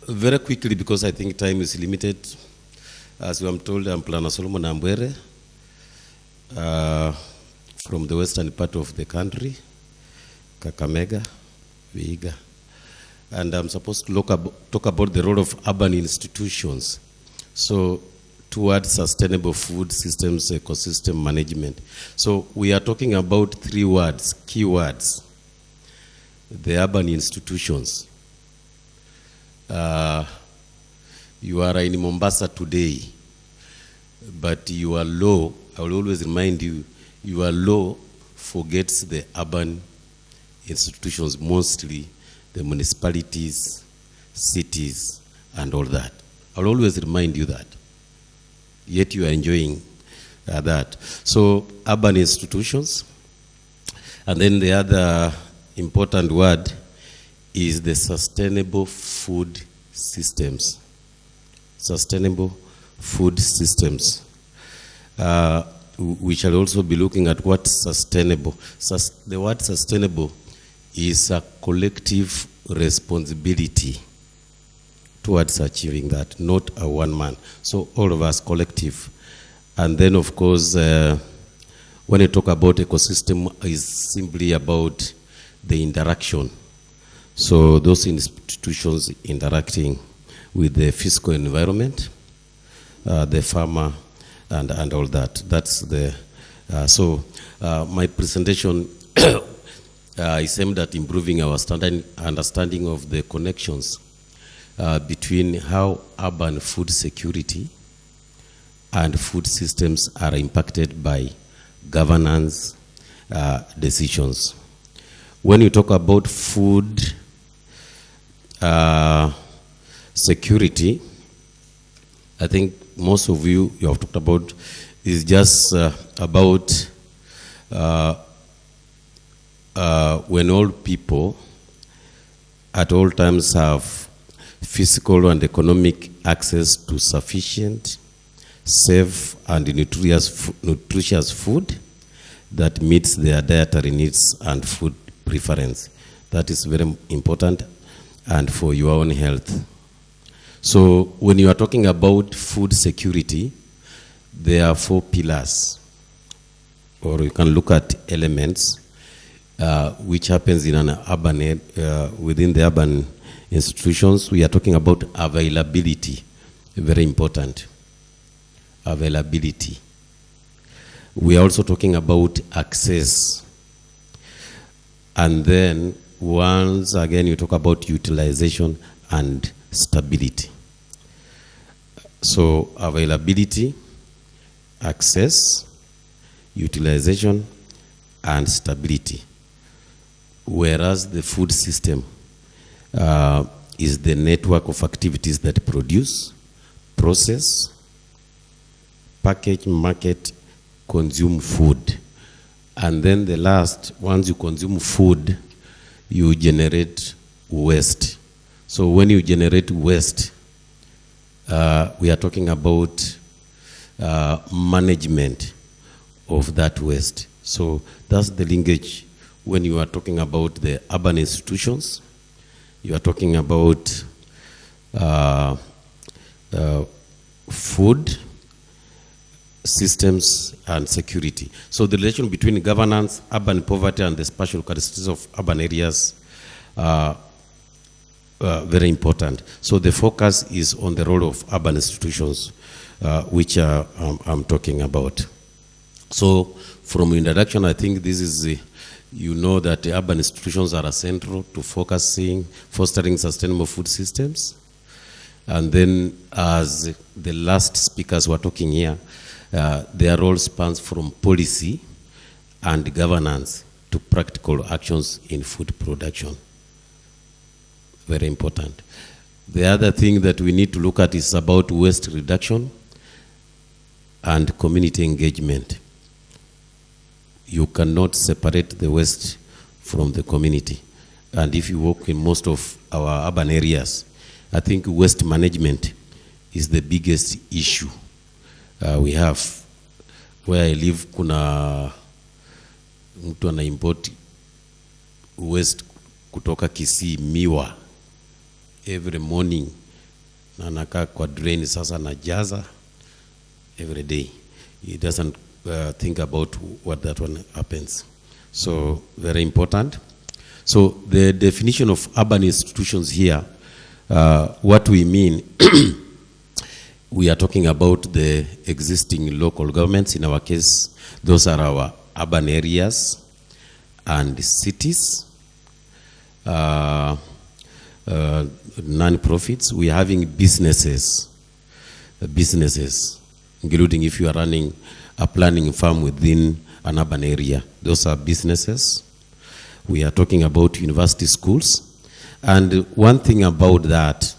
Very quickly, because I think time is limited. As I'm told, I'm Planner Solomon Ambwere from the western part of the country, Kakamega, Vihiga. And I'm supposed to talk about the role of urban institutions. So, towards sustainable food systems, ecosystem management. So, we are talking about 3 words, key words. The urban institutions. You are in Mombasa today, but your law, I will always remind you, your law forgets the urban institutions, mostly the municipalities, cities, and all that. I will always remind you that. Yet you are enjoying that. So, urban institutions. And then the other important word is the sustainable food systems. Sustainable food systems. We shall also be looking at what sustainable. The word sustainable is a collective responsibility towards achieving that, not a one man. So all of us collective. And then of course, when you talk about ecosystem, is simply about the interaction. So those institutions interacting with the physical environment, the farmer, and all that. That's the, my presentation is aimed at improving our understanding of the connections between how urban food security and food systems are impacted by governance decisions. When you talk about food security, I think most of you have talked about, is just about when all people at all times have physical and economic access to sufficient, safe, and nutritious food that meets their dietary needs and food preference. That is very important, and for your own health. So when you are talking about food security, there are 4 pillars, or you can look at elements which happens in an urban, within the urban institutions. We are talking about availability, very important. Availability. We are also talking about access. And then once again you talk about utilization and stability. So availability, access, utilization, and stability. Whereas the food system is the network of activities that produce, process, package, market, consume food. And then the last, once you consume food, you generate waste. So when you generate waste, we are talking about management of that waste. So that's the linkage when you are talking about the urban institutions. You are talking about food systems and security. So the relation between governance, urban poverty, and the spatial characteristics of urban areas are very important. So the focus is on the role of urban institutions, which I'm talking about. So from introduction, I think this is, you know that the urban institutions are central to fostering sustainable food systems. And then as the last speakers were talking here, their role spans from policy and governance to practical actions in food production. Very important. The other thing that we need to look at is about waste reduction and community engagement. You cannot separate the waste from the community. And if you walk in most of our urban areas, I think waste management is the biggest issue we have. Where I live, kuna mtu ana import waste kutoka Kisii Miwa every morning, na nakaa kwa drain sasa najaza every day. He doesn't think about what that one happens. So very important. So the definition of urban institutions here, what we mean, we are talking about the existing local governments. In our case, those are our urban areas and cities, non-profits. We are having businesses, including if you are running a planning farm within an urban area. Those are businesses. We are talking about university schools. And one thing about that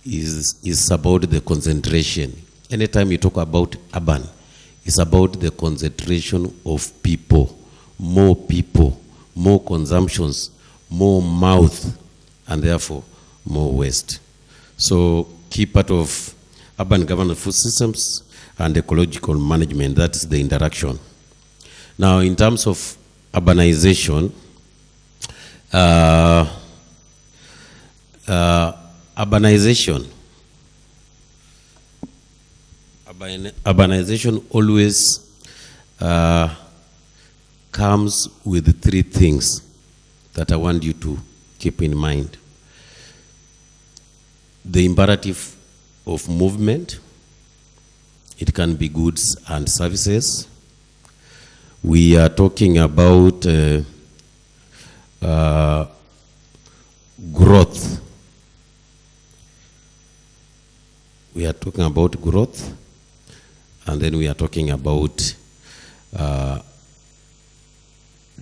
is about the concentration. Anytime you talk about urban, it's about the concentration of people, more consumptions, more mouth, and therefore more waste. So key part of urban governance food systems and ecological management, that is the interaction. Now in terms of urbanization, urbanization always comes with three things that I want you to keep in mind. The imperative of movement. It can be goods and services. We are talking about growth. We are talking about growth, and then we are talking about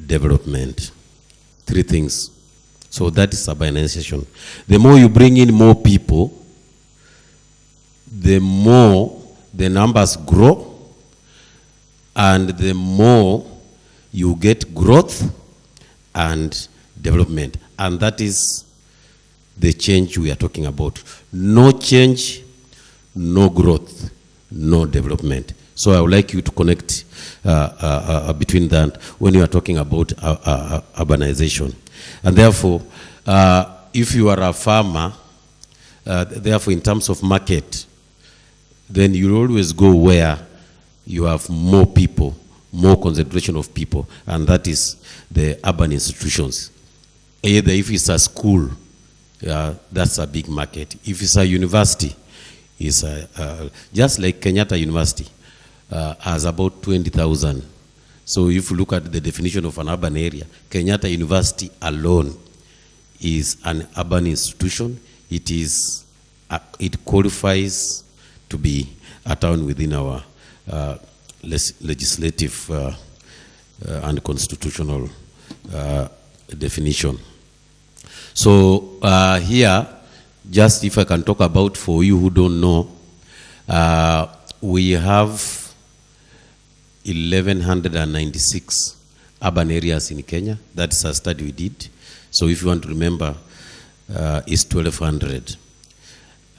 development. Three things. So that is urbanization. The more you bring in more people, the more the numbers grow, and the more you get growth and development. And that is the change we are talking about. No change, no growth, no development. So I would like you to connect between that when you are talking about urbanization. And therefore, if you are a farmer, therefore in terms of market, then you always go where you have more people, more concentration of people, and that is the urban institutions. Either if it's a school, that's a big market. If it's a university, it's just like Kenyatta University has about 20,000. So if you look at the definition of an urban area, Kenyatta University alone is an urban institution. It qualifies to be a town within our legislative and constitutional definition. So here, just if I can talk about for you who don't know, we have 1,196 urban areas in Kenya. That's a study we did. So if you want to remember, it's 1,200.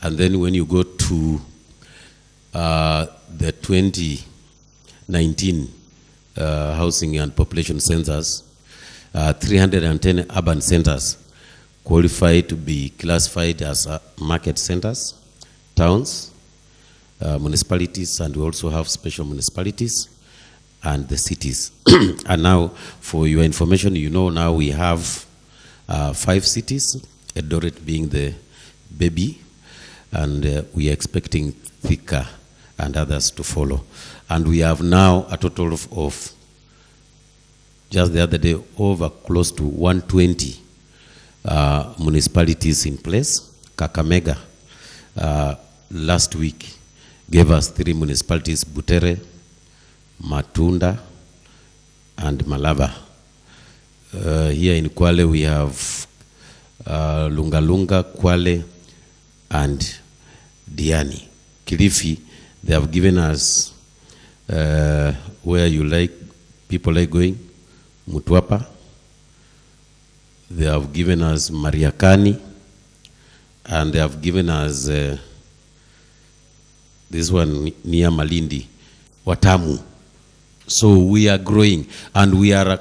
And then when you go to the 2019 housing and population census, 310 urban centers qualify to be classified as market centers, towns, municipalities, and we also have special municipalities and the cities. And now, for your information, you know now we have 5 cities, Eldoret being the baby, and we are expecting Thika and others to follow. And we have now a total of just the other day, over close to 120 municipalities in place. Kakamega last week gave us 3 municipalities, Butere, Matunda, and Malaba. Here in Kwale we have Lungalunga, Kwale, and Diani. Kilifi, they have given us where you like, people like going, Mutwapa. They have given us Mariakani, and they have given us this one near Malindi, Watamu. So we are growing, and we are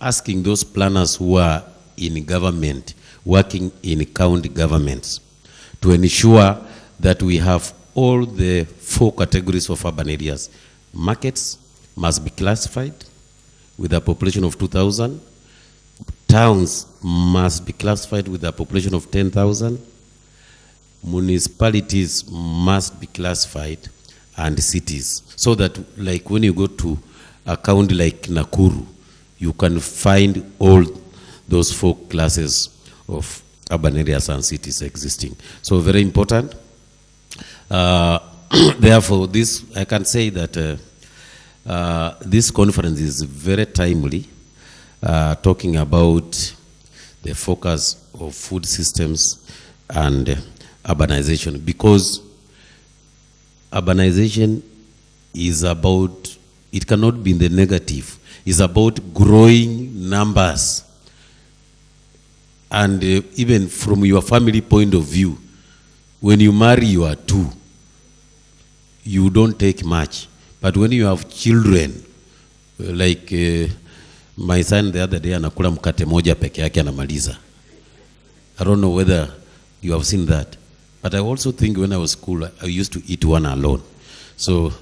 asking those planners who are in government, working in county governments, to ensure that we have all the 4 categories of urban areas. Markets must be classified with a population of 2,000. Towns must be classified with a population of 10,000. Municipalities must be classified, and cities. So that, like, when you go to a county like Nakuru, you can find all those 4 classes of urban areas and cities existing. So very important. Therefore, this, I can say that this conference is very timely, talking about the focus of food systems and urbanization, because urbanization is about, it cannot be in the negative, it's about growing numbers. And even from your family point of view, when you marry, you are 2. You don't take much. But when you have children, like my son the other day, anakula mkate moja peke yake anamaliza. I don't know whether you have seen that. But I also think when I was school, I used to eat one alone. So,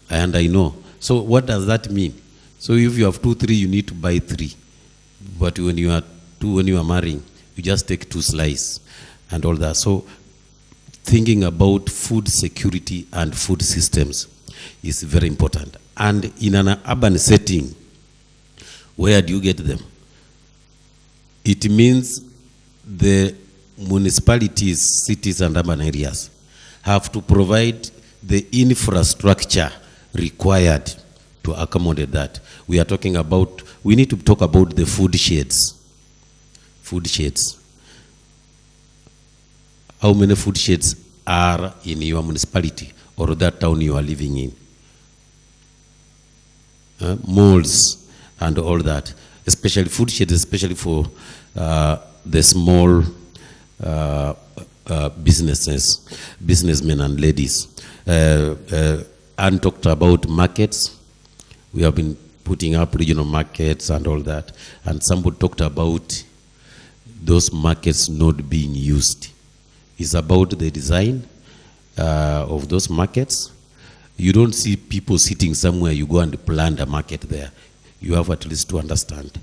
and I know. So what does that mean? So if you have 2, 3, you need to buy 3. But when you are 2, when you are marrying, you just take 2 slices and all that. So thinking about food security and food systems is very important. And in an urban setting, where do you get them? It means the municipalities, cities, and urban areas have to provide the infrastructure required to accommodate that. We are talking about, we need to talk about the food sheds. Food sheds. How many food sheds are in your municipality or that town you are living in? Malls and all that. Especially food sheds, especially for the small businessmen and ladies. Anne talked about markets. We have been putting up regional markets and all that. And somebody talked about those markets not being used. It's about the design of those markets. You don't see people sitting somewhere, you go and plant a market there. You have at least to understand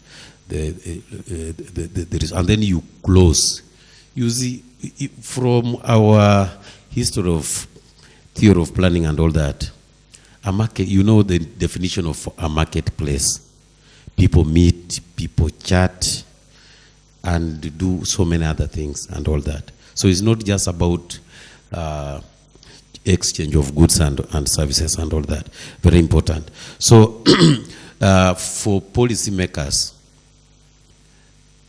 and then you close. You see, from our history of theory of planning and all that, a market, you know the definition of a marketplace. People meet, people chat, and do so many other things and all that. So it's not just about exchange of goods and services and all that. Very important. So for policymakers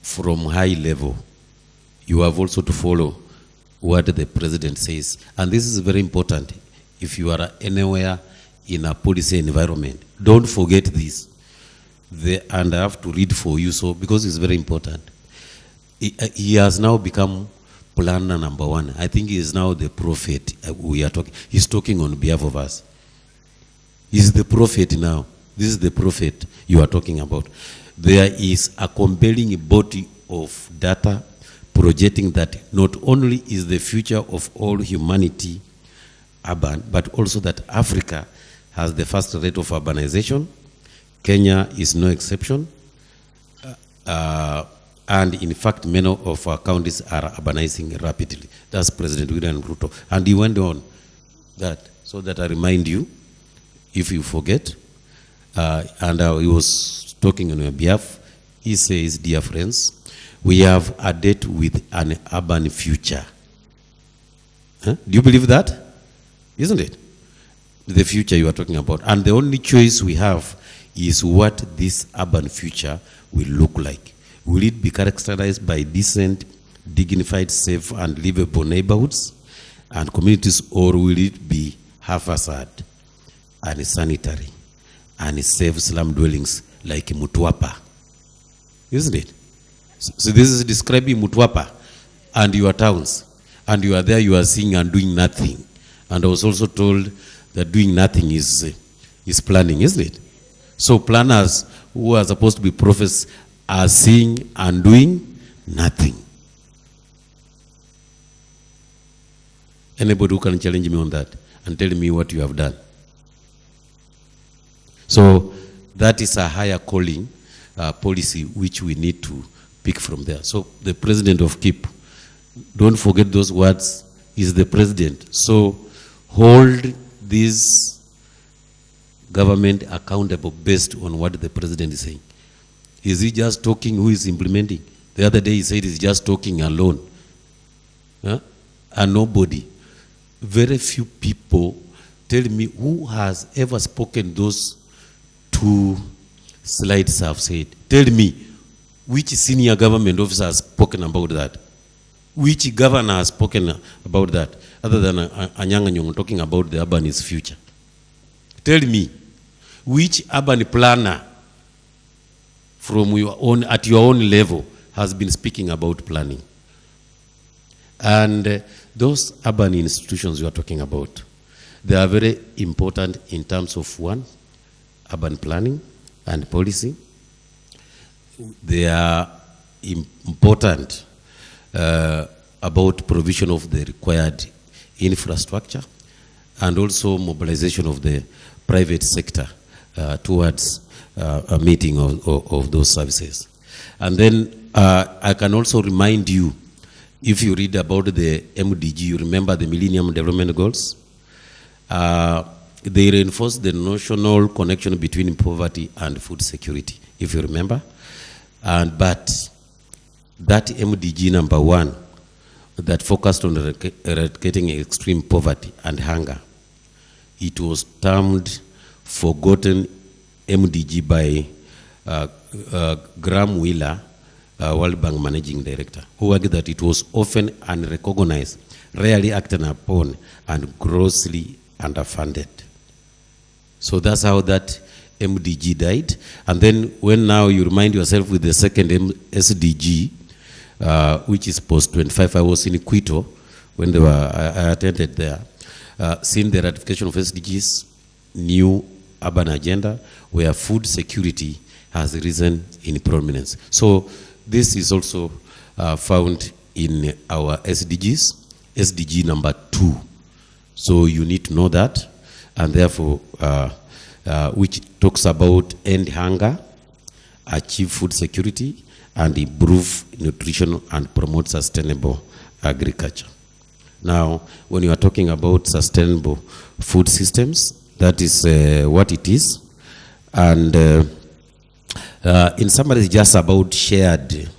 from high level, you have also to follow what the president says. And this is very important. If you are anywhere in a policy environment, don't forget this. And I have to read for you, so because it's very important. He has now become planner number 1. I think he is now the prophet. We are talking. He's talking on behalf of us. He's the prophet now. This is the prophet you are talking about. There is a compelling body of data projecting that not only is the future of all humanity urban, but also that Africa has the fast rate of urbanization. Kenya is no exception. And in fact, many of our counties are urbanizing rapidly. That's President William Ruto. And he went on that, so that I remind you, if you forget, and he was talking on your behalf, he says, dear friends, we have a date with an urban future. Huh? Do you believe that? Isn't it? The future you are talking about. And the only choice we have is what this urban future will look like. Will it be characterized by decent, dignified, safe, and livable neighborhoods and communities, or will it be haphazard and sanitary and safe slum dwellings like Mutwapa? Isn't it? So this is describing Mutwapa and your towns. And you are there, you are seeing and doing nothing. And I was also told that doing nothing is planning, isn't it? So planners who are supposed to be prophets are seeing and doing nothing. Anybody who can challenge me on that and tell me what you have done. So that is a higher calling policy which we need to pick from there. So the president of KIP, don't forget those words, is the president. So hold this government accountable based on what the president is saying. Is he just talking? Who is implementing? The other day he said he's just talking alone. And nobody. Very few people tell me who has ever spoken those 2 slides I've said. Tell me which senior government officer has spoken about that. Which governor has spoken about that, other than Anyang' Nyong'o talking about the urbanist future? Tell me, which urban planner from your own, at your own level, has been speaking about planning? And those urban institutions you are talking about, they are very important in terms of, one, urban planning and policy. They are important about provision of the required infrastructure and also mobilization of the private sector towards a meeting of those services. And then I can also remind you, if you read about the MDG, you remember the Millennium Development Goals? They reinforce the notional connection between poverty and food security, if you remember. But that MDG number 1 that focused on eradicating extreme poverty and hunger, it was termed forgotten MDG by Graham Wheeler, World Bank Managing Director, who argued that it was often unrecognized, rarely acted upon, and grossly underfunded. So that's how that MDG died. And then when now you remind yourself with the second SDG, which is post-25, I was in Quito when they were, I attended there, seeing the ratification of SDGs, new urban agenda, where food security has risen in prominence. So this is also found in our SDGs, SDG number 2. So you need to know that, and therefore, which talks about end hunger, achieve food security, and improve nutrition and promote sustainable agriculture. Now, when you are talking about sustainable food systems, that is what it is. And in summary, it's just about shared,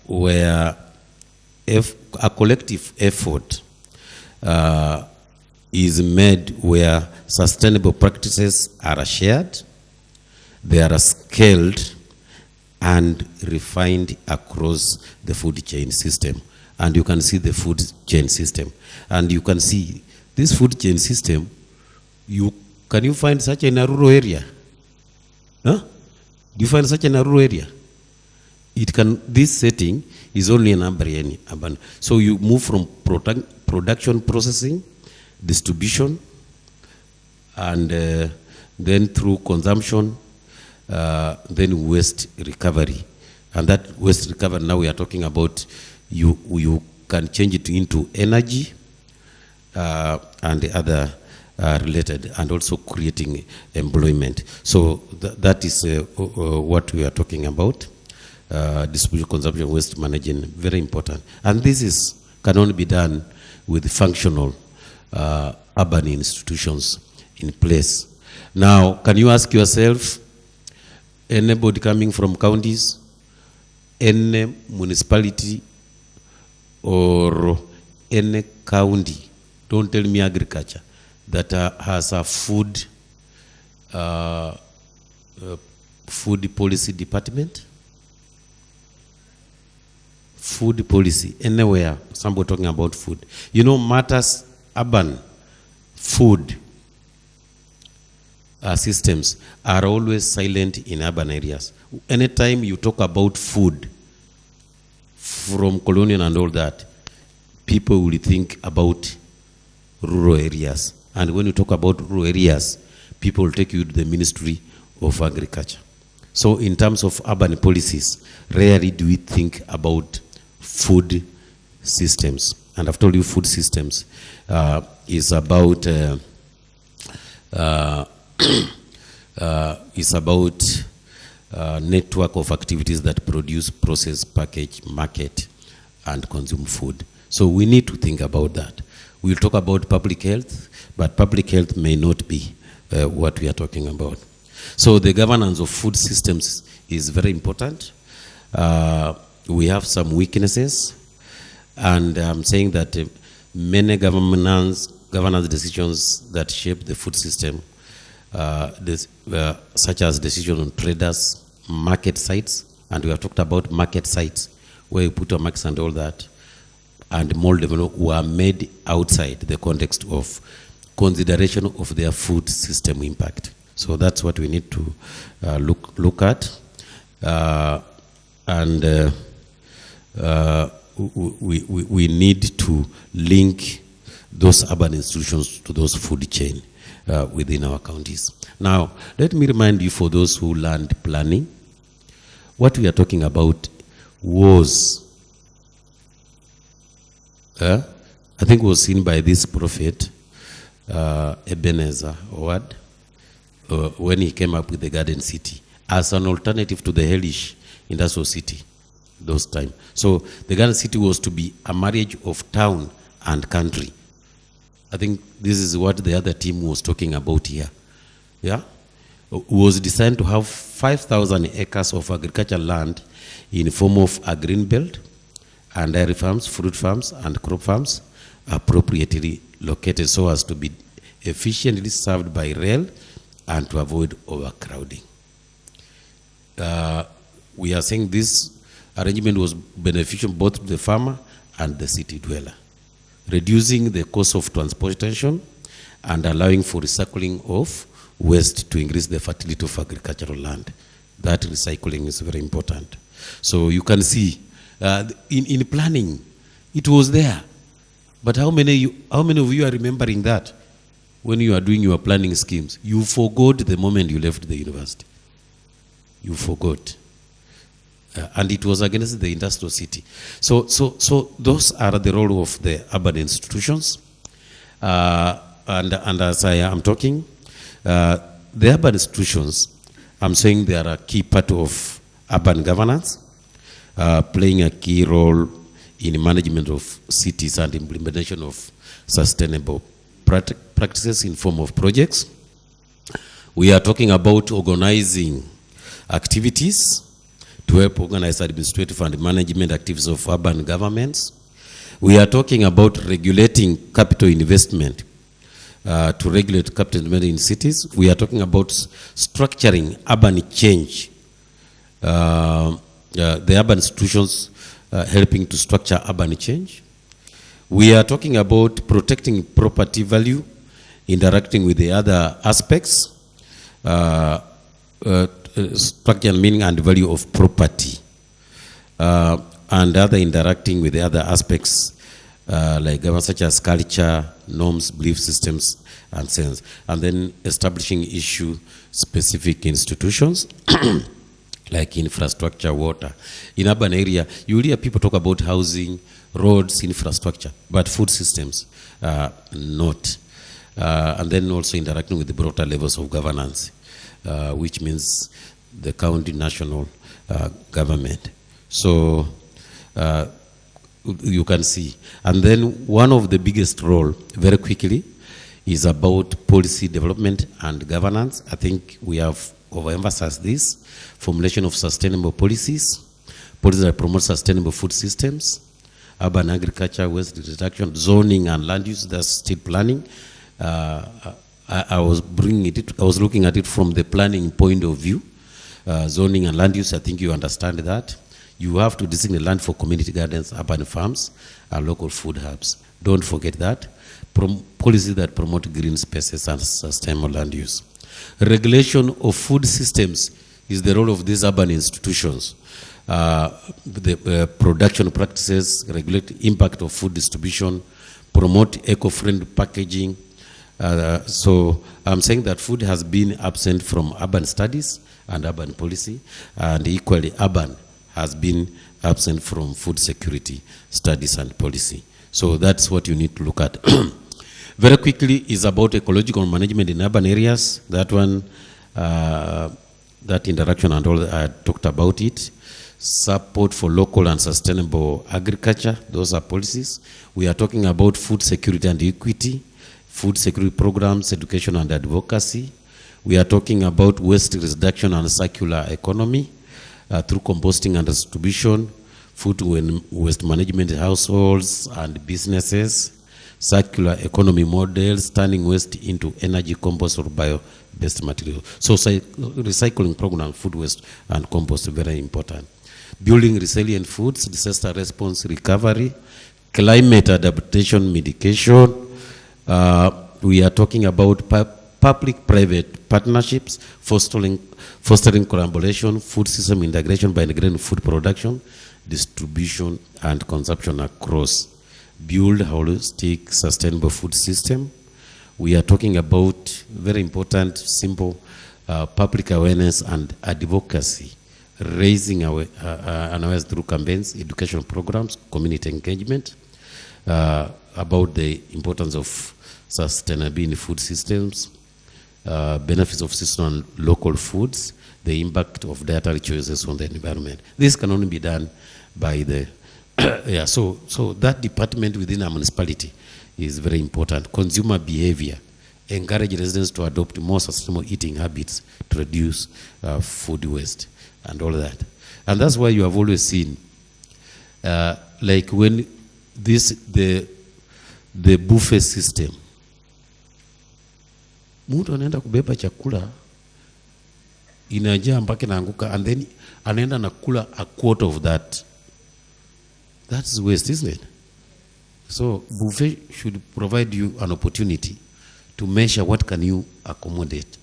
where if a collective effort is made where sustainable practices are shared, they are scaled and refined across the food chain system. And you can see the food chain system. And you can see this food chain system, can you find such in a rural area? Huh? Do you find such in a rural area? This setting is only an urban. So you move from production processing, distribution, and then through consumption, then waste recovery. And that waste recovery, now we are talking about, you can change it into energy and the other related, and also creating employment. So that is what we are talking about. Distribution, consumption, waste management, very important. And this can only be done with functional urban institutions in place. Now, can you ask yourself, anybody coming from counties, any municipality, or any county, don't tell me agriculture, that has a food policy department? Food policy, anywhere, somebody talking about food. You know, matters, urban food systems are always silent in urban areas. Anytime you talk about food, from colonial and all that, people will think about rural areas. And when you talk about rural areas, people will take you to the Ministry of Agriculture. So in terms of urban policies, rarely do we think about food systems. And I've told you food systems is about network of activities that produce, process, package, market, and consume food. So we need to think about that. We'll talk about public health, but public health may not be what we are talking about. So the governance of food systems is very important. We have some weaknesses, and I'm saying that many governance decisions that shape the food system, such as decisions on traders, market sites, and we have talked about market sites, where you put your marks and all that, and more development were made outside the context of consideration of their food system impact. So that's what we need to look at, and we need to link those urban institutions to those food chain within our counties. Now, let me remind you, for those who learned planning, what we are talking about was, I think was seen by this prophet, Ebenezer Howard, when he came up with the garden city as an alternative to the hellish industrial city those times. So the garden city was to be a marriage of town and country. I think this is what the other team was talking about here. Yeah? It was designed to have 5,000 acres of agricultural land in the form of a green belt and dairy farms, fruit farms, and crop farms appropriately located so as to be efficiently served by rail and to avoid overcrowding. We are saying this arrangement was beneficial both to the farmer and the city dweller, reducing the cost of transportation and allowing for recycling of waste to increase the fertility of agricultural land. That recycling is very important. So you can see in planning, it was there. But how many of you are remembering that when you are doing your planning schemes? You forgot the moment you left the university. You forgot. And it was against the industrial city. So those are the role of the urban institutions. And as I am talking, the urban institutions, I'm saying they are a key part of urban governance, playing a key role in management of cities and implementation of sustainable practices in form of projects. We are talking about organizing activities to help organize administrative and management activities of urban governments. We are talking about regulating capital investment to regulate capital investment in cities. We are talking about structuring urban change. The urban institutions helping to structure urban change. We are talking about protecting property value, interacting with the other aspects, structure, meaning, and value of property, and other interacting with the other aspects like such as culture, norms, belief systems, and sense, and then establishing issue-specific institutions like infrastructure, water. In urban area, you hear people talk about housing, roads, infrastructure, but food systems, not. And then also interacting with the broader levels of governance, which means the county, national government. So you can see. And then one of the biggest role, very quickly, is about policy development and governance. I think we have overemphasized this. Formulation of sustainable policies that promote sustainable food systems, urban agriculture, waste reduction, zoning and land use, that's still planning. I was looking at it from the planning point of view. Zoning and land use, I think you understand that. You have to designate land for community gardens, urban farms, and local food hubs. Don't forget that. Policies that promote green spaces and sustainable land use. Regulation of food systems is the role of these urban institutions. The production practices, regulate impact of food distribution, promote eco-friendly packaging. So I'm saying that food has been absent from urban studies and urban policy, and equally urban has been absent from food security studies and policy. So that's what you need to look at. Very quickly is about ecological management in urban areas. That one, that interaction and all, I talked about it. Support for local and sustainable agriculture, those are policies. We are talking about food security and equity, food security programs, education and advocacy. We are talking about waste reduction and circular economy through composting and distribution, food waste management in households and businesses, circular economy models, turning waste into energy, compost, or bio-based material. So recycling program, food waste and compost, very important. Building resilient foods, disaster response recovery, climate adaptation mitigation. We are talking about public-private partnerships, fostering collaboration, food system integration by integrating food production, distribution, and consumption across. Build holistic, sustainable food system. We are talking about very important, simple public awareness and advocacy, raising awareness through campaigns, educational programs, community engagement, about the importance of sustainability in food systems, benefits of seasonal and local foods, the impact of dietary choices on the environment. This can only be done by the yeah, so that department within a municipality is very important. Consumer behavior, encourage residents to adopt more sustainable eating habits to reduce food waste and all that. And that's why you have always seen, like when the buffet system, mtu anaenda kubeba chakula inajaa mpaka inaanguka, and then anaenda nakula a quarter of that. That's waste, isn't it? So buffet should provide you an opportunity to measure what can you accommodate.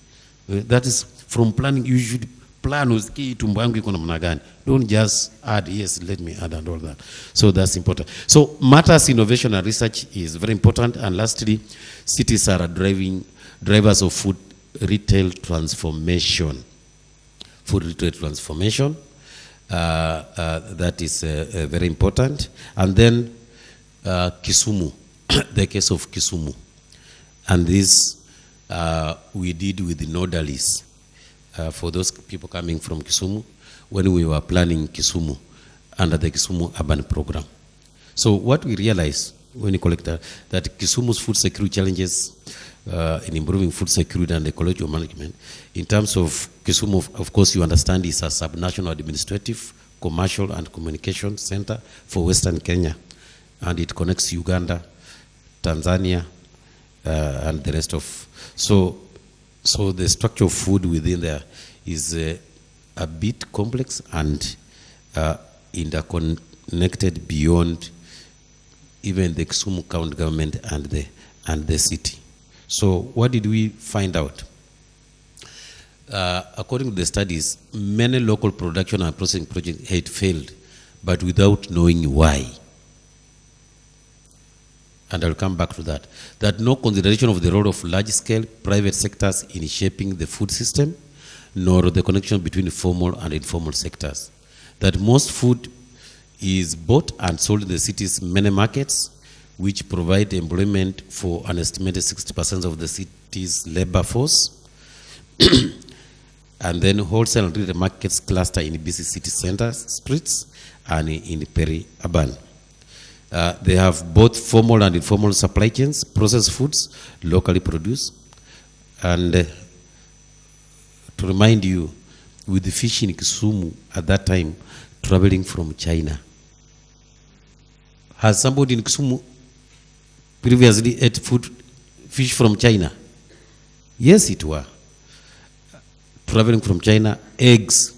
That is from planning. You should plan with tumbo yangu iko namna gani. Don't just add, yes, let me add and all that. So that's important. So matters innovation and research is very important. And lastly, cities are drivers of food retail transformation. Food retail transformation. That is very important. And then Kisumu, the case of Kisumu. And this we did with the Nordalis. For those people coming from Kisumu, when we were planning Kisumu under the Kisumu urban program. So what we realized when we collect that Kisumu's food security challenges in improving food security and ecological management, in terms of Kisumu, of course, you understand it's a subnational administrative, commercial, and communication center for Western Kenya. And it connects Uganda, Tanzania, and the rest of. So the structure of food within there is a bit complex and interconnected beyond even the Kisumu county government and the city. So what did we find out? According to the studies, many local production and processing projects had failed, but without knowing why. And I'll come back to that. That no consideration of the role of large-scale private sectors in shaping the food system, nor the connection between formal and informal sectors. That most food is bought and sold in the city's many markets, which provide employment for an estimated 60% of the city's labor force. And then wholesale and retail markets cluster in busy city centers, streets, and in peri-urban. They have both formal and informal supply chains, processed foods, locally produced. And to remind you, with the fish in Kisumu at that time traveling from China. Has somebody in Kisumu previously ate fish from China? Yes, it were. Traveling from China, eggs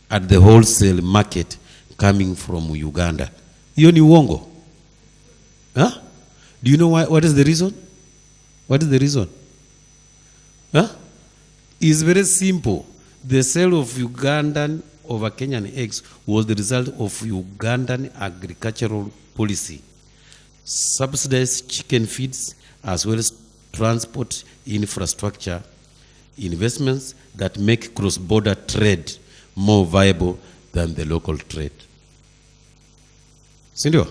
at the wholesale market coming from Uganda. Hiyo ni uongo. Huh? Do you know why? What is the reason? What is the reason? Huh? It's very simple. The sale of Ugandan over Kenyan eggs was the result of Ugandan agricultural policy. Subsidized chicken feeds as well as transport infrastructure investments that make cross-border trade more viable than the local trade. Sindio?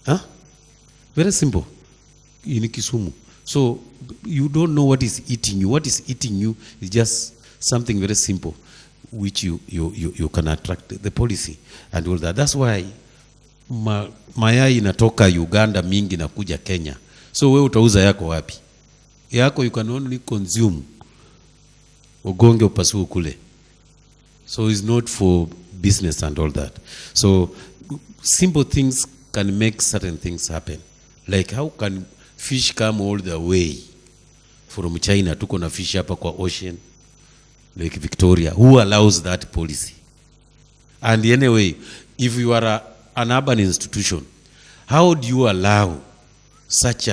Huh? Very simple. In Kisumu. So you don't know what is eating you. What is eating you is just something very simple, which you can attract the policy and all that. That's why mayai inatoka Uganda mingi na kuja Kenya. So wewe utauza yako wapi? Yako you can only consume. Ugonge upasue kule. So it's not for business and all that. So simple things can make certain things happen. Like how can fish come all the way from China? Tuko na fish hapa kwa ocean, Lake Victoria. Who allows that policy? And anyway, if you are an urban institution, how do you allow such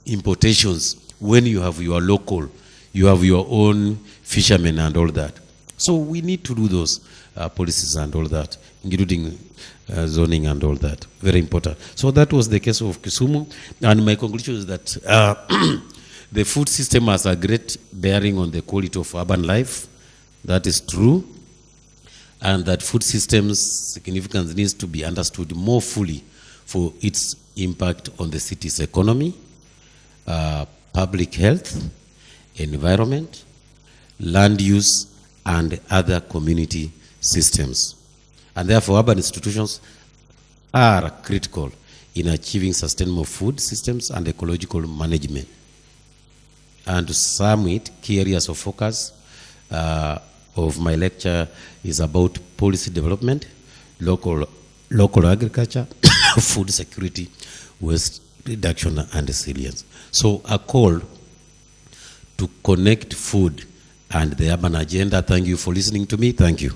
importations when you have your local, you have your own fishermen and all that? So we need to do those policies and all that, including zoning and all that. Very important. So that was the case of Kisumu. And my conclusion is that the food system has a great bearing on the quality of urban life. That is true. And that food systems' significance needs to be understood more fully for its impact on the city's economy, public health, environment, land use, and other community systems. And therefore, urban institutions are critical in achieving sustainable food systems and ecological management. And to sum it, key areas of focus of my lecture is about policy development, local agriculture, food security, waste reduction, and resilience. So a call to connect food and the urban agenda. Thank you for listening to me. Thank you.